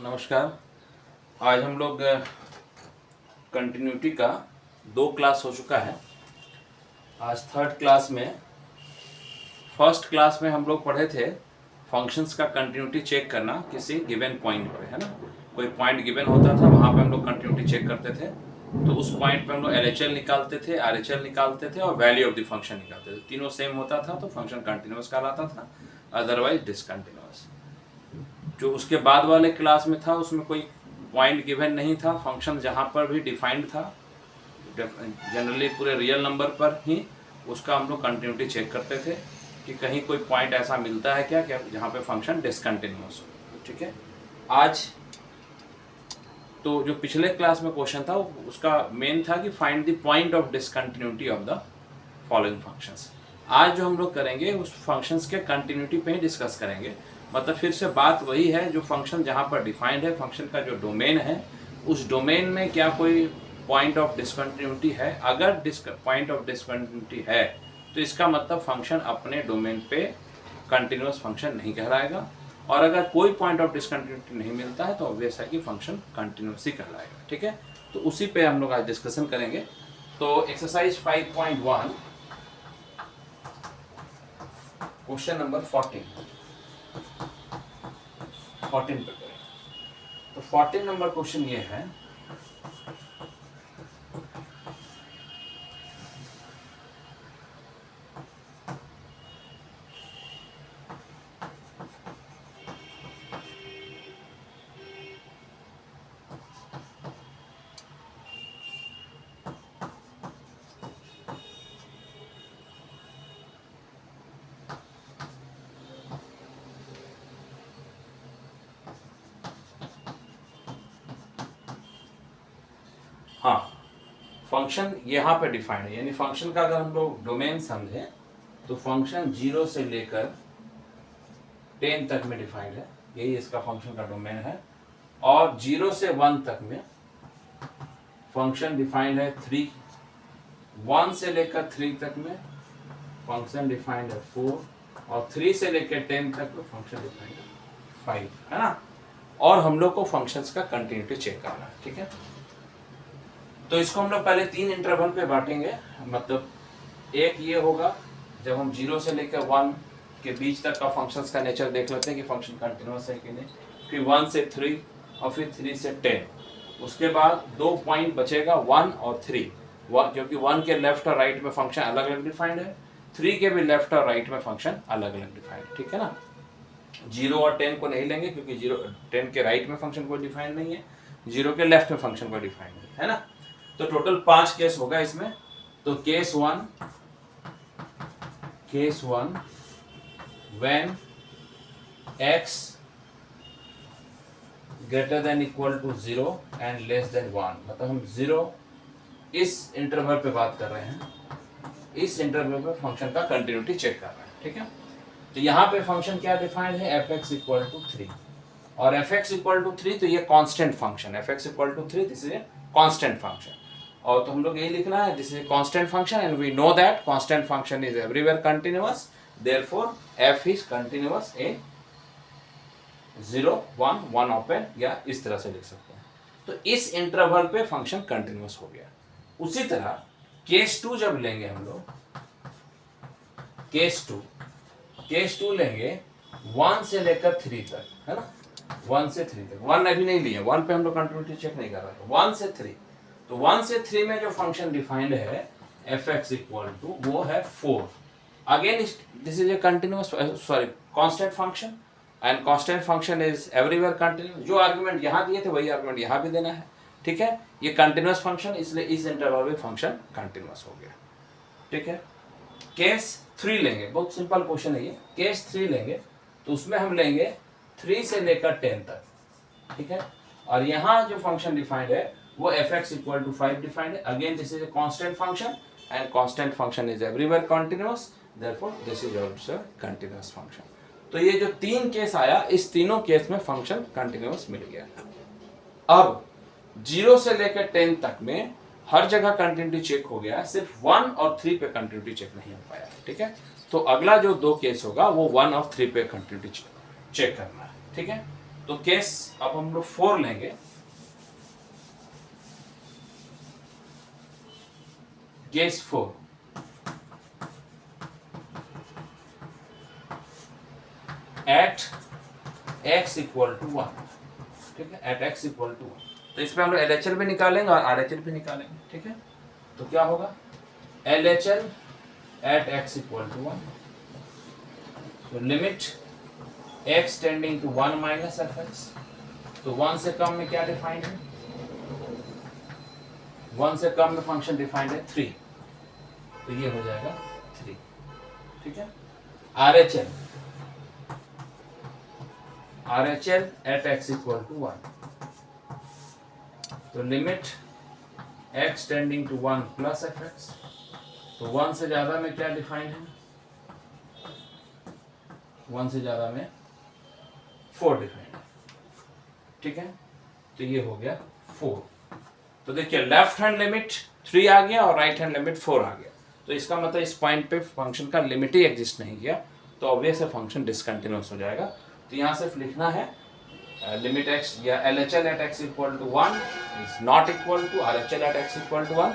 नमस्कार। आज हम लोग कंटिन्यूटी का 2 क्लास हो चुका है। आज थर्ड क्लास में, फर्स्ट क्लास में हम लोग पढ़े थे फंक्शंस का कंटिन्यूटी चेक करना किसी गिवन पॉइंट पे, है ना। कोई पॉइंट गिवन होता था, वहाँ पे हम लोग कंटिन्यूटी चेक करते थे। तो उस पॉइंट पे हम लोग LHL निकालते थे, RHL निकालते थे और वैल्यू ऑफ द फंक्शन निकालते थे। तीनों सेम होता था तो फंक्शन कंटिन्यूअस कहलाता था, अदरवाइज डिसकंटिन्यूअस। जो उसके बाद वाले क्लास में था उसमें कोई पॉइंट गिवन नहीं था, फंक्शन जहाँ पर भी डिफाइंड था, जनरली पूरे रियल नंबर पर ही उसका हम लोग कंटिन्यूटी चेक करते थे कि कहीं कोई पॉइंट ऐसा मिलता है क्या जहाँ पे फंक्शन डिसकंटिन्यूअस हो। ठीक है। आज तो जो पिछले क्लास में क्वेश्चन था उसका मेन था कि find the point of discontinuity of the following functions. आज जो हम लोग करेंगे उस फंक्शंस के कंटिन्यूटी पे ही डिस्कस करेंगे। मतलब फिर से बात वही है, जो फंक्शन जहाँ पर डिफाइंड है, फंक्शन का जो डोमेन है, उस डोमेन में क्या कोई पॉइंट ऑफ डिसकंटिन्यूटी है। अगर पॉइंट ऑफ डिसकंटिन्यूटी है तो इसका मतलब फंक्शन अपने डोमेन पे कंटिन्यूअस फंक्शन नहीं कहलाएगा, और अगर कोई पॉइंट ऑफ डिसकंटिन्यूटी नहीं मिलता है तो ऑब्वियस है कि फंक्शन कंटिन्यूअस ही कहलाएगा। ठीक है। तो उसी पे हम लोग आज डिस्कशन करेंगे। तो एक्सरसाइज 5.1 क्वेश्चन नंबर 14 पे करें। तो 14 नंबर क्वेश्चन ये है, हाँ फंक्शन यहाँ पे डिफाइंड है, यानी फंक्शन का अगर हम लोग डोमेन समझें तो फंक्शन 0 से लेकर 10 तक में डिफाइंड है, यही इसका फंक्शन का डोमेन है। और 0 से 1 तक में फंक्शन डिफाइंड है 3, 1 से लेकर 3 तक में फंक्शन डिफाइंड है 4, और 3 से लेकर 10 तक में फंक्शन डिफाइंड है 5, है ना। और हम लोग को फंक्शंस का कंटिन्यूटी चेक करना है। ठीक है। तो इसको हम लोग पहले 3 इंटरवल पे बांटेंगे। मतलब एक ये होगा जब हम 0 से लेकर 1 के बीच तक का फंक्शंस का नेचर देख लेते हैं कि फंक्शन कंटिन्यूअस है कि नहीं। फिर 1 से 3 और फिर 3 से 10। उसके बाद 2 पॉइंट बचेगा 1 और 3, क्योंकि 1 के लेफ्ट और राइट में फंक्शन अलग अलग डिफाइंड है, 3 के भी लेफ्ट और राइट में फंक्शन अलग अलग डिफाइंड। ठीक है ना। 0 और 10 को नहीं लेंगे क्योंकि 10 के राइट में फंक्शन कोई डिफाइंड नहीं है, 0 के लेफ्ट में फंक्शन कोई डिफाइंड है ना। तो टोटल 5 केस होगा इसमें। तो case 1 when x greater than equal to 0 and less than 1, मतलब हम 0 इस इंटरवल पे बात कर रहे हैं, इस इंटरवल पे फंक्शन का कंटिन्यूटी चेक कर रहे हैं। ठीक है। तो यहाँ पे फंक्शन क्या डिफाइंड है, fx इक्वल टू 3, और fx इक्वल टू 3 तो ये constant function, fx equal to 3 this is a constant function. और तो हम लोग यही लिखना है, this is constant function and we know that constant function is everywhere continuous, therefore f is continuous in 0 1 1 open, या इस तरह से लिख सकते हैं। तो इस इंटरवल पे फंक्शन कंटिन्यूअस हो गया। उसी तरह केस 2 जब लेंगे हम लोग, केस 2 लेंगे 1 से लेकर 3 तक, है ना। 1 से 3 तक, 1 अभी नहीं लिए, 1 पे हम लोग कंटिन्यूटी चेक नहीं कर रहे हैं। 1 से 3, तो 1 से 3 में जो फंक्शन डिफाइंड है fx इक्वल टू वो है 4। Again this is A continuous constant function, and constant function is everywhere continuous. जो आर्गुमेंट यहाँ दिए थे वही आर्गुमेंट यहाँ भी देना है। ठीक है। ये कंटिन्यूअस फंक्शन, इसलिए इस इंटरवल में फंक्शन कंटिन्यूअस हो गया। ठीक है। केस 3 लेंगे, बहुत सिंपल क्वेश्चन है ये। केस 3 लेंगे तो उसमें हम लेंगे 3 से लेकर 10 तक। ठीक है। और यहाँ जो फंक्शन डिफाइंड है वो fx इक्वल टू 5 डिफाइंड है। Again this is a constant function and constant function is everywhere continuous, therefore this is also continuous function. तो ये जो 3 केस आया, इस तीनों केस में फंक्शन कंटिन्यूअस मिल गया। अब 0 से लेकर 10 तक में हर जगह कंटिन्यूटी चेक हो गया, सिर्फ 1 और 3 पे कंटिन्यूटी चेक नहीं हो पाया। ठीक है। तो अगला जो 2 केस होगा वो 1 और 3 पे कंटिन्यूटी चेक करना है। ठीक है। तो केस अब हम लोग 4 लेंगे। Case 4, at x equal to 1, ठीक है, एट x इक्वल टू 1। तो इसमें हम लोग LHL भी निकालेंगे और RHL भी निकालेंगे, ठीक है। तो क्या होगा, LHL at x equal to 1, तो limit x tending to 1 minus fx, तो 1 से कम में क्या डिफाइंड है, 1 से कम में फंक्शन डिफाइंड है 3, तो ये हो जाएगा 3, ठीक है। RHL at x equal to 1, तो limit x tending to 1 plus fx, तो 1 से ज्यादा में क्या डिफाइंड है, 1 से ज्यादा में 4 डिफाइंड है, ठीक है। तो ये हो गया 4। तो देखिए लेफ्ट हैंड लिमिट 3 आ गया और राइट हैंड लिमिट 4 आ गया, तो इसका मतलब इस पॉइंट पे फंक्शन का लिमिट ही एग्जिस्ट नहीं किया, तो ऑब्वियस है फंक्शन डिसकंटिन्यूअस हो जाएगा। तो यहाँ सिर्फ लिखना है लिमिट x या LHL at x equal to 1 is not equal to RHL at x equal to 1,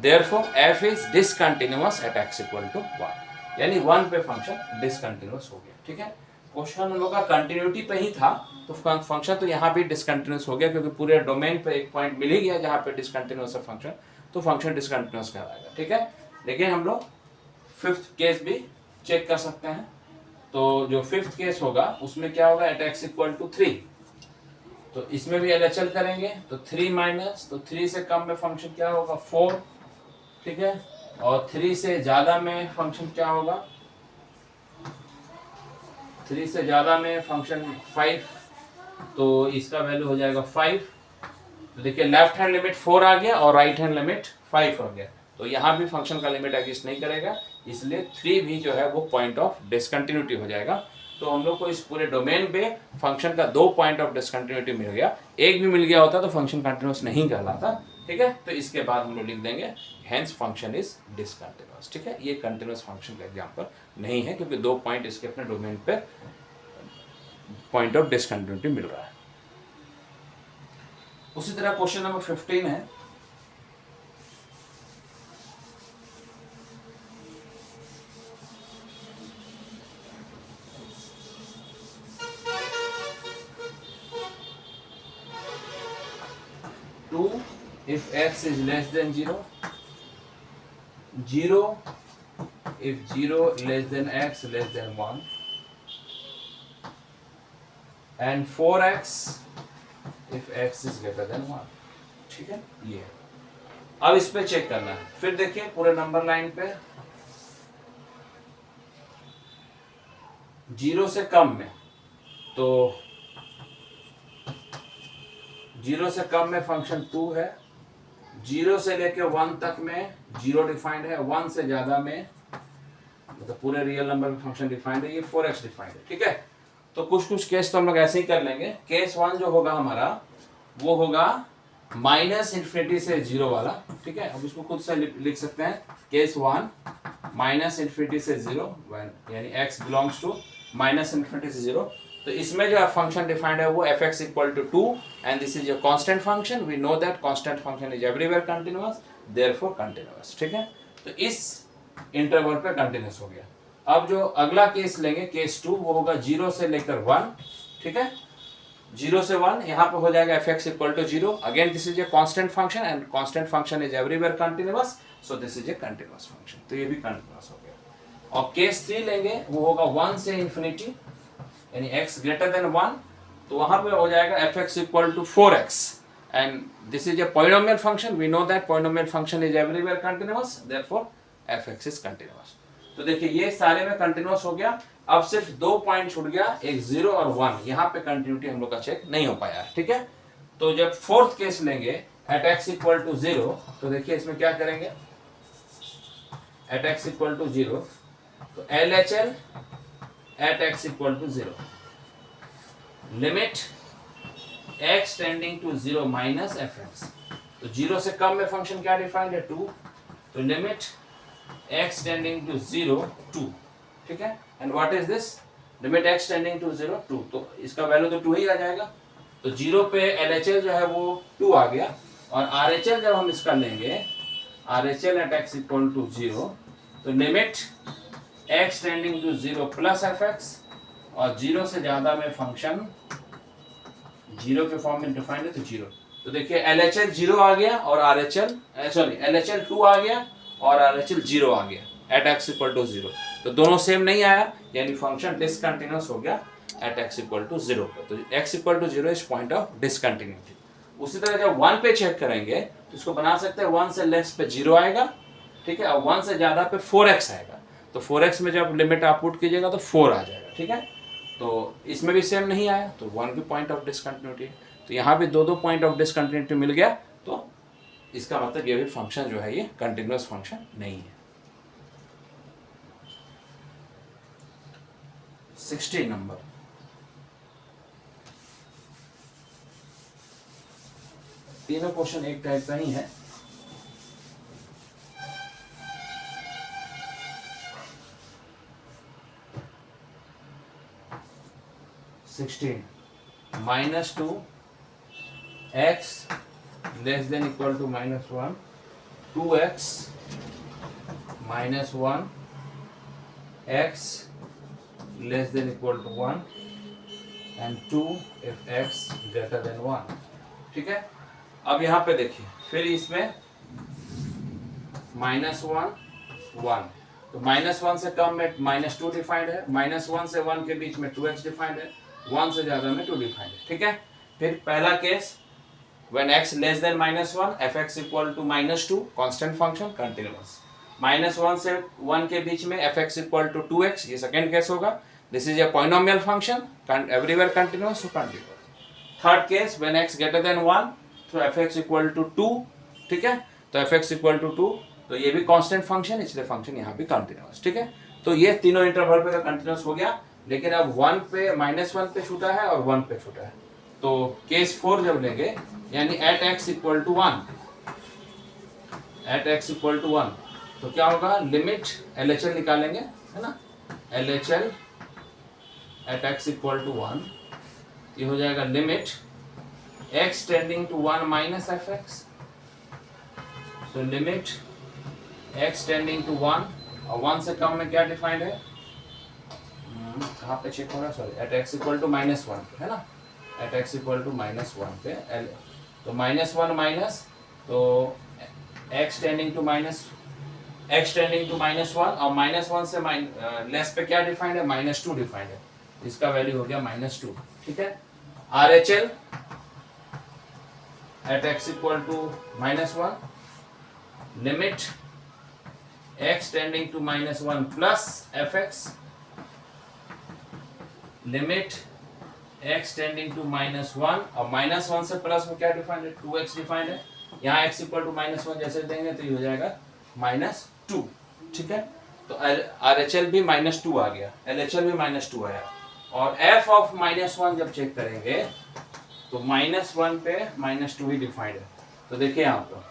therefore f is discontinuous at x equal to 1, यानी 1 पे फंक्शन डिसकंटिन्यूअस हो गया, ठीक है। क्वेश्चन हम लोग का कंटिन्यूटी पे ही था, तो फंक्शन तो यहाँ भी डिसकंटिन्यूअस हो गया, क्योंकि पूरे डोमेन पे एक पॉइंट मिल ही गया जहाँ पे डिसकंटिन्यूअस है फंक्शन, तो फंक्शन डिसकंटिन्यूअस कहलाएगा, ठीक है। लेकिन हम लोग 5th केस भी चेक कर सकते हैं। तो जो 5th केस होगा उसमें क्या होगा, एट x इक्वल टू 3, तो इसमें भी LHL करेंगे, तो 3 माइनस, तो 3 से कम में फंक्शन क्या होगा 4, ठीक है, और 3 से ज्यादा में फंक्शन क्या होगा, 3 से ज्यादा में फंक्शन 5, तो इसका वैल्यू हो जाएगा 5। तो देखिए लेफ्ट हैंड लिमिट 4 आ गया और राइट हैंड लिमिट 5 हो गया, तो यहाँ भी फंक्शन का लिमिट एग्जिस्ट नहीं करेगा, इसलिए 3 भी जो है वो पॉइंट ऑफ डिसकंटिन्यूटी हो जाएगा। तो हम लोग को इस पूरे डोमेन पे फंक्शन का 2 पॉइंट ऑफ डिसकंटिन्यूटी मिल गया, एक भी मिल गया होता तो फंक्शन कंटिन्यूअस नहीं कहलाता, ठीक है। तो इसके बाद हम लोग लिख देंगे हेंस फंक्शन इज डिसकंटिन्यूअस, ठीक है। ये कंटिन्यूअस फंक्शन का एग्जांपल नहीं है, क्योंकि 2 पॉइंट इसके अपने डोमेन पे पॉइंट ऑफ डिसकंटिन्यूटी मिल रहा है। उसी तरह क्वेश्चन नंबर 15 है, if x is less than 0, 0 if 0 less than x less than 1, and 4x if x is greater than 1, ठीक है। ये अब इस पे चेक करना है, फिर देखिए पूरे नंबर लाइन पे 0 से कम में, तो 0 से कम में फंक्शन 2 है, 0 से लेके 1 तक में 0 डिफाइंड है, 1 से ज्यादा में मतलब पूरे रियल नंबर में फंक्शन डिफाइंड है, ये 4x डिफाइंड है, ठीक है। तो कुछ केस तो हम लोग ऐसे ही कर लेंगे। केस 1 जो होगा हमारा वो होगा माइनस इन्फिनिटी से 0 वाला, ठीक है। अब इसको खुद से लिख सकते हैं, केस 1 माइनस इन्फिनिटी से 0, यानी x belongs to minus infinity से 0। तो इसमें जो फंक्शन डिफाइंड है वो fx equal to 2 and this is a constant function, we know that constant function is everywhere continuous, therefore continuous, ठीक है। तो इस इंटरवल पे कंटीन्यूअस हो गया। अब जो अगला केस लेंगे केस 2, वो होगा 0 से लेकर 1, ठीक है, 0 से 1, यहाँ पे हो जाएगा fx equal to 0, again this is a constant function and constant function is everywhere continuous, so this is a continuous function, तो ये भी कंटीन्यूअस हो गया। और केस 3 लेंगे, वो होगा 1 से इंफिनिटी, यानी x ग्रेटर देन 1, तो वहां पे हो जाएगा fx equal to 4x and this is a polynomial function, we know that polynomial function is everywhere continuous, therefore fx is continuous. तो देखिए ये सारे में कंटीन्यूअस हो गया। अब सिर्फ 2 पॉइंट छूट गया, एक 0 और 1, यहाँ पे कंटिन्यूटी हम लोग का चेक नहीं हो पाया है, ठीक है। तो जब 4th केस लेंगे एट x इक्वल टू 0, तो देखिए इसमें क्या करेंगे, एट x इक्वल टू 0, तो LHL at x equal to 0, limit x tending to 0 minus fx, तो 0 से कम में फंक्शन क्या डिफाइंड है 2, तो लिमिट x टेंडिंग टू 0 2, ठीक है। And what is this, limit X tending to 0 2, तो इसका वैल्यू तो 2 ही आ जाएगा। तो 0 पे LHL जो है वो 2 आ गया, और RHL जब हम इसका लेंगे RHL at x equal to 0, तो limit x tending to 0 plus fx, और 0 से ज्यादा में फंक्शन 0 के फॉर्म में डिफाइंड है तो 0। तो देखिए LHL 0 आ गया और LHL 2 आ गया और RHL 0 आ गया एट x इक्वल टू 0। तो दोनों सेम नहीं आया, यानी फंक्शन डिसकंटिन्यूअस हो गया एट x इक्वल टू 0 पे। तो x equal to 0 is point of discontinuity. उसी तरह जब 1 पे चेक करेंगे तो इसको बना सकते हैं 1 से लेस पे 0 आएगा, ठीक है, और 1 से ज्यादा पे 4x आएगा। तो 4x में जब लिमिट आप पुट कीजिएगा तो 4 आ जाएगा, ठीक है। तो इसमें भी सेम नहीं आया, तो 1 भी पॉइंट ऑफ डिसकंटिन्यूटी। तो यहाँ भी दो पॉइंट ऑफ डिसकंटिन्यूटी मिल गया, तो इसका मतलब ये भी फंक्शन जो है ये कंटिन्यूअस फंक्शन नहीं है। 16 नंबर, तीनों क्वेश्चन एक टाइप का ही है। -2 x less than equal to -1, 2x -1 x less than equal to 1 and 2 if x greater than 1, ठीक है। अब यहाँ पे देखिए फिर इसमें -1 1, तो -1 से कम में -2 डिफाइंड है, -1 से 1 के बीच में 2x डिफाइंड है, 1 से ज्यादा में 2 डिफाइंड है, ठीक है। फिर पहला case when x less than -1 fx equal to -2 constant function continuous, -1 से 1 के बीच में fx equal to 2x, ये सेकेंड केस होगा। This is a polynomial function everywhere continuous, so continuous. Third case when x greater than 1 तो fx equal to 2, ठीक है। तो fx equal to 2, तो ये भी कांस्टेंट फंक्शन, इसलिए फंक्शन यहाँ भी कंटिन्यूअस, ठीक है। तो ये तीनों इंटरवल पे कंटिन्यूअस हो गया, लेकिन अब 1 पे -1 पे छूटा है और 1 पे छूटा है। तो केस 4 जब लेंगे, यानी at x equal to 1, at x equal to 1, तो क्या होगा, लिमिट LHL निकालेंगे, है ना। LHL at x equal to 1, ये हो जाएगा limit x tending to 1 minus fx, तो लिमिट x टेंडिंग टू 1, और 1 से कम में क्या डिफाइंड है, कहाँ पे चेक होगा, sorry, at x equal to -1 है ना, एट x इक्वल टू -1 पे तो -1 माइनस, तो x टेंडिंग टू -1 और -1 से लेस पे क्या डिफाइंड है, -2 डिफाइंड है, इसका वैल्यू हो गया -2, ठीक है। RHL at x equal to -1, limit x tending to -1 plus fx, limit x tending to -1, और -1 से प्लस में क्या डिफाइंड है, 2x डिफाइंड है। यहाँ x इक्वल टू -1 जैसे देंगे तो ये हो जाएगा -2, ठीक है। तो RHL भी -2 आ गया, LHL भी -2 आया, और f ऑफ -1 जब चेक करेंगे तो -1 पे -2 ही डिफाइंड है। तो देखिए यहाँ पर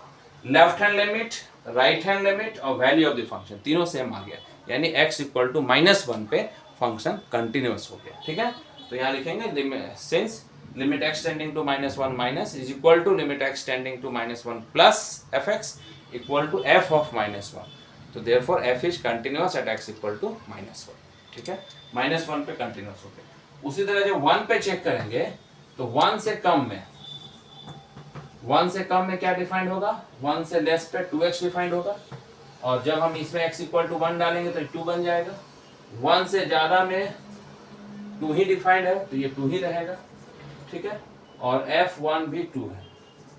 left hand limit, right hand limit और वैल्यू ऑफ द फंक्शन तीनों सेम आ गया, यानी x इक्वल टू -1 पे फंक्शन कंटिन्यूअस हो गया, ठीक है। तो यहाँ लिखेंगे since limit x tending to -1 minus is equal to limit x tending to -1 plus fx equal to f of -1, तो therefore f is continuous at x equal to -1, ठीक है। -1 पे कंटिन्यूअस हो गया। उसी तरह जब 1 पे चेक करेंगे तो 1 से कम में क्या डिफाइंड होगा, 1 से लेस पे 2x डिफाइंड होगा, और जब हम इसमें x इक्वल टू 1 डालेंगे तो 2 बन जाएगा। 1 से ज्यादा में 2 ही डिफाइंड है, तो ये 2 ही रहेगा, ठीक है, और f1 भी 2 है,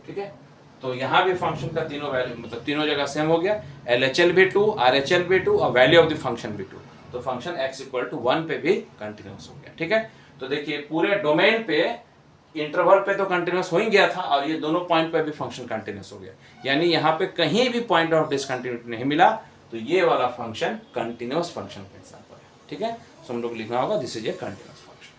ठीक है। तो यहाँ भी फंक्शन का तीनों वैल्यू मतलब तीनों जगह सेम हो गया, LHL भी 2, RHL भी 2 और वैल्यू ऑफ द फंक्शन भी 2, तो फंक्शन x इक्वल टू 1 पे भी कंटिन्यूअस हो गया, ठीक है। तो देखिए पूरे डोमेन पे इंटरवल पे तो कंटिन्यूअस हो ही गया था, और ये दोनों पॉइंट पे भी फंक्शन कंटिन्यूअस हो गया, यानी यहाँ पे कहीं भी पॉइंट ऑफ डिसकंटिन्यूटी नहीं मिला, तो ये वाला फंक्शन कंटिन्यूअस फंक्शन का एग्जांपल है, ठीक है। तो हम लोग लिखना होगा this is A continuous function.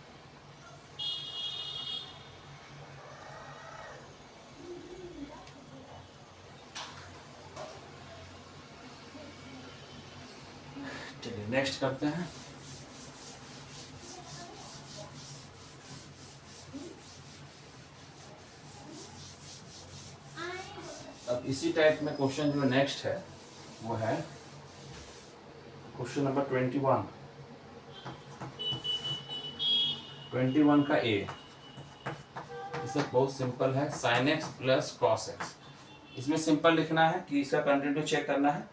चलिए नेक्स्ट करते हैं। इसी टाइप में क्वेश्चन जो नेक्स्ट है वो है क्वेश्चन नंबर 21 का ए। इसे बहुत सिंपल है, sin x plus cos x। इसमें सिंपल लिखना है कि इसका कंटिन्यूटी चेक करना है।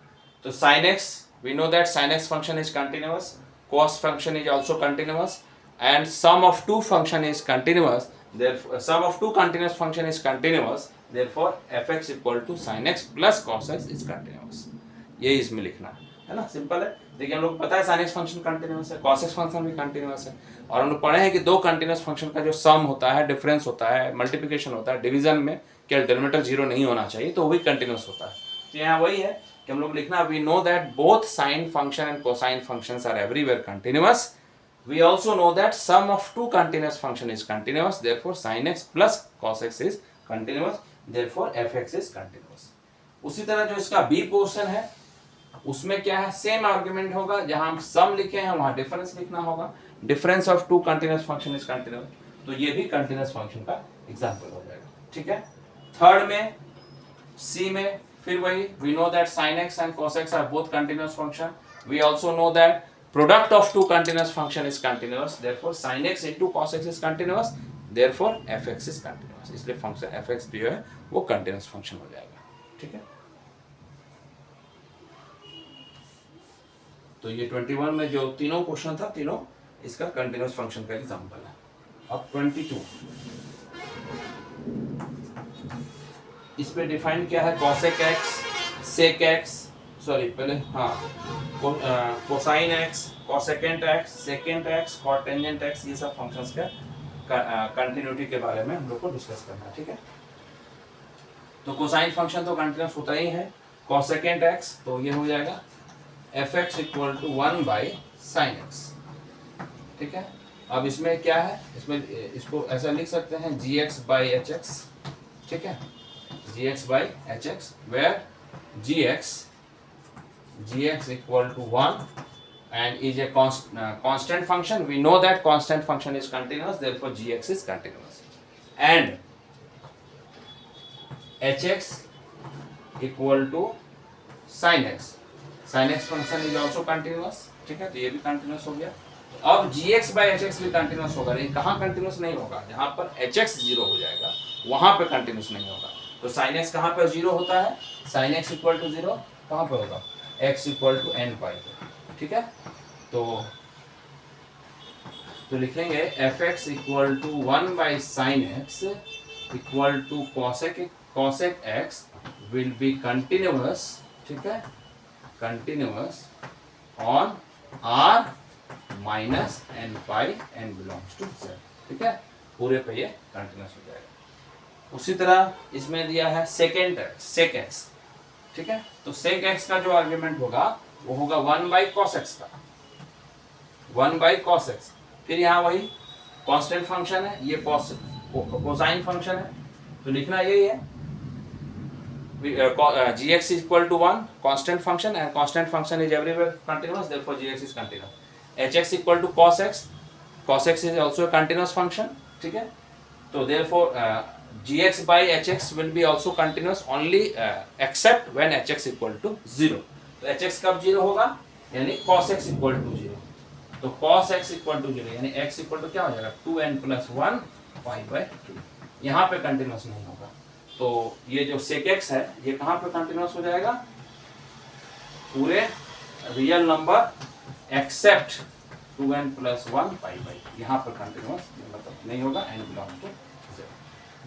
तो sin x, we know that sin x function is continuous, cos function is also continuous, and sum of two function is continuous, therefore sum of two continuous function is continuous, therefore fx equal to sin x plus cos x is continuous। ये इसमें लिखना है ना, simple है। देखिए हम लोग पता है sin x फंक्शन कंटिन्यूस है, cos x फंक्शन भी कंटिन्यूस है, और हम लोग पढ़े हैं कि दो कंटिन्यूस फंक्शन का जो सम होता है, डिफरेंस होता है, मल्टीप्लिकेशन होता है, डिवीजन में क्या डिनोमिनेटर जीरो नहीं होना चाहिए, तो वही कंटिन्यूस होता है। तो यहाँ वही है कि हम लोग लिखना, we know that both sine function and cosine functions are everywhere continuous. We also know that sum of two continuous function is continuous, therefore sin x plus cos x is continuous, therefore fx is continuous। उसी तरह जो इसका B portion है उसमें क्या है, same argument होगा, जहां हम सम लिखे हैं वहां डिफरेंस लिखना होगा। Difference of two continuous function is continuous, तो ये भी कंटिन्यूअस फंक्शन का एग्जांपल हो जाएगा। ठीक है, थर्ड में सी में फिर वही, we know that sin x and cos x are both continuous function, we also know that product of two continuous function is continuous, therefore sin x into cos x is continuous, therefore fx is continuous। इसलिए function fx जो है वो continuous function हो जाएगा। ठीक है, तो ये 21 में जो तीनों क्वेश्चन था, तीनों इसका कंटिन्यूस फंक्शन का एग्जांपल है। अब 22, इस पे डिफाइन क्या है, cosec x, sec x, sorry पहले हाँ cosine x, cosecant x, secant x, cotangent x, ये सब फंक्शंस का कंटिन्यूटी के बारे में हम लोग को डिस्कस करना है। ठीक है, तो कोसाइन फंक्शन तो कंटिन्यूस होता ही है, cosecant x तो ये हो जाएगा fx equal to 1 by sine x। ठीक है, अब इसमें क्या है, इसमें इसको ऐसा लिख सकते हैं gx बाई hx। ठीक है, gx by hx where gx equal to 1 and is a constant function, we know that constant function is continuous, therefore gx is continuous, and hx equal to sin x, sin x function is also continuous। ठीक है, तो ये भी continuous हो गया। तो अब gx by hx भी कंटिन्यूस होगा, लेकिन कहाँ कंटिन्यूस नहीं होगा, जहाँ पर hx जीरो हो जाएगा वहां पे कंटिन्यूस नहीं होगा। तो sin x कहाँ पर जीरो होता है, sin x equal to zero कहाँ पर होगा, x equal to n pi. ठीक है, तो लिखेंगे fx equal to 1 by sine x equal to cosec x will be continuous. ठीक है, continuous on r minus n pi n belongs to z। ठीक है, पूरे पे ये कंटिन्यूअस हो जाएगा। उसी तरह इसमें दिया है सेकेंड sec x। ठीक है, तो sec x का जो आर्गुमेंट होगा वो होगा 1 बाई cos x का, 1 बाई cos x। फिर यहाँ वही कांस्टेंट फंक्शन है, ये कोसाइन फंक्शन है, तो लिखना यही है gx is equal to 1 constant function and constant function is everywhere continuous, therefore gx is continuous। hx equal to cos x is also a continuous function। ठीक है, तो therefore gx by hx will be also continuous only except when hx equal to 0। तो hx कब 0 होगा, यानी cos x equal to 0। तो cos x equal to 0 यानी x equal to क्या हो जाएगा 2n plus 1 pi by 2। यहाँ पे कंटिन्यूस नहीं होगा, तो ये जो sec x है ये कहाँ पे कंटिन्यूस हो जाएगा, पूरे real number except 2n plus 1 pi by, यहाँ पर कंटिन्यूस मतलब नहीं होगा, n बिलोंग टू 0।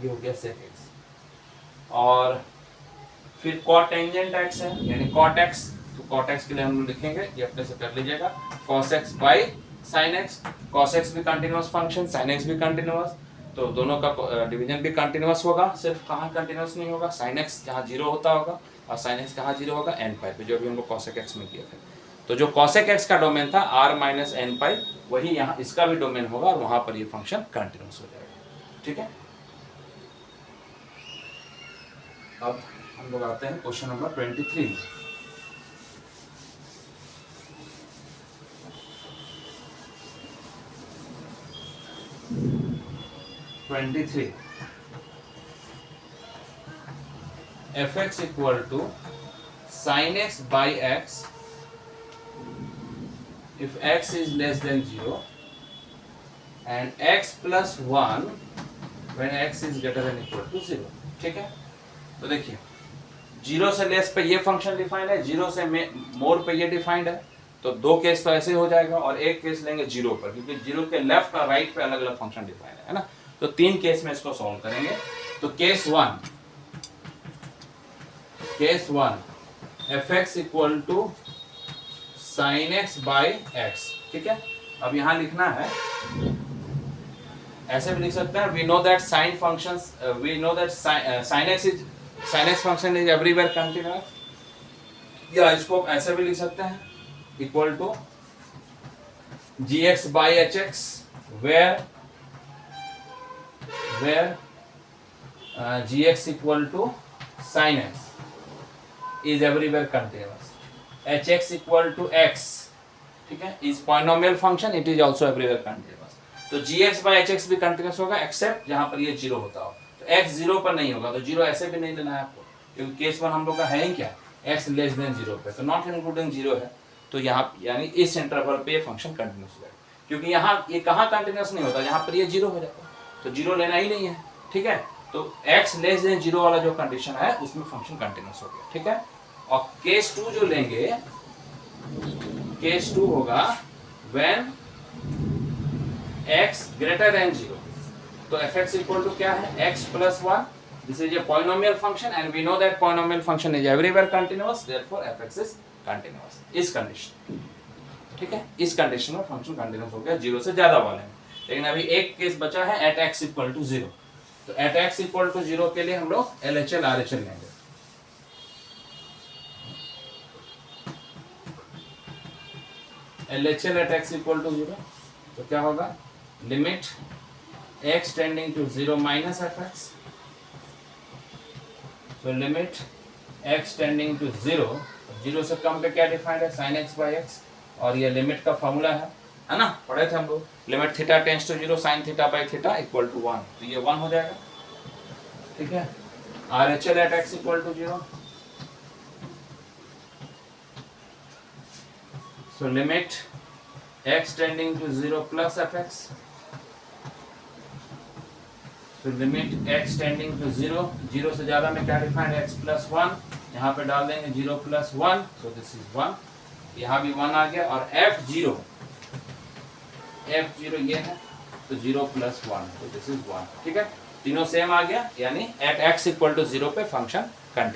ये हो गया sec x। और फिर cotangent x है, यानी cot x, तो cot x के लिए हम लोग लिखेंगे, ये अपने से कर लीजिएगा, cos x by sin x। cos x भी कंटिन्यूस फंक्शन, sin x भी कंटिन्यूस, तो दोनों का डिवीजन भी कंटिन्यूस होगा। सिर्फ कहाँ कंटिन्यूस नहीं होगा, sin x जहाँ जीरो होता होगा, और sin x कहाँ जीरो होगा, n पाई पे, जो भी हम लोग cosec x में किए थे। तो जो cosec x का डोमेन था r माइनस n पाई, वही यहाँ इसका भी डोमेन होगा, और वहाँ पर ये फंक्शन कंटिन्यूस हो जाएगा। ठीक है, अब हम लोग आते हैं question number 23। F X equal to sine X by X if x is less than 0 and x plus 1 when x is greater than equal to 0. ठीक है, तो देखिए जीरो से लेस पे ये फंक्शन डिफाइंड है, जीरो से मोर पे ये डिफाइंड है, तो दो केस तो ऐसे हो जाएगा और एक केस लेंगे जीरो पर, क्योंकि जीरो के लेफ्ट और राइट पे अलग अलग फंक्शन डिफाइंड है ना। तो तीन केस में इसको सॉल्व करेंगे। तो case one F X equal to sine X by X, ठीक है। अब यहां लिखना है, ऐसे भी लिख सकते हैं, we know that sine functions, we know that sine X function is everywhere continuous, या इसको ऐसे भी लिख सकते हैं equal to G X by H X where G X equal to sine X is everywhere continuous, H X equal to X, ठीक है, is polynomial function, it is also everywhere continuous. तो G X by H X भी continuous होगा except जहां पर ये zero होता हो, तो एक्स जीरो पर नहीं होगा, तो जीरो ऐसे भी नहीं लेना है आपको, क्योंकि केस वन हम लोग का है ही क्या, एक्स लेस देन जीरो पे, तो नॉट इंक्लूडिंग जीरो है, तो यहाँ यानी इस इंटरवल पे ये फंक्शन कंटिन्यूस हो जाएगा, क्योंकि यहाँ ये कहाँ कंटिन्यूस नहीं होता, यहाँ पर ये जीरो हो जाता है, तो जीरो लेना ही नहीं है, ठीक है। तो एक्स लेस देन जीरो वाला जो कंडीशन है उसमें फंक्शन कंटिन्यूस हो गया, ठीक है। और केस टू जो लेंगे, केस टू होगा व्हेन x ग्रेटर देन 0, तो fx इक्वल टू क्या है, x plus 1, this is a polynomial function and we know that polynomial function is everywhere continuous, therefore fx is continuous, इस condition, ठीक है, इस कंडीशन में function continuous हो गया जीरो से ज्यादा वाले में। लेकिन अभी एक केस बचा है एट x इक्वल टू 0, तो एट x इक्वल टू 0 के लिए हम लोग LHL RHL लेंगे। LHL at x equal to 0, तो क्या होगा, limit x tending to 0 minus fx, तो लिमिट x टेंडिंग टू 0, 0 से कम पे क्या डिफाइंड है, sin x बाई x, और ये लिमिट का फॉर्मूला है ना, पढ़े थे हम लोग, limit theta tends to 0 sin theta by theta equal to 1, तो ये 1 हो जाएगा, ठीक है। RHL at x equal to 0, so limit x tending to 0 plus fx, so limit x tending to 0, 0 से ज़्यादा में क्या डिफाइंड है, x plus 1, यहाँ पे डाल देंगे 0 plus 1, so this is 1, यहाँ भी 1 आ गया, और f0 ये है, तो 0 plus 1, तो this is 1, ठीक है, तीनों सेम आ गया, यानी at x equal to 0 पे फंक्शन कंटिन्यू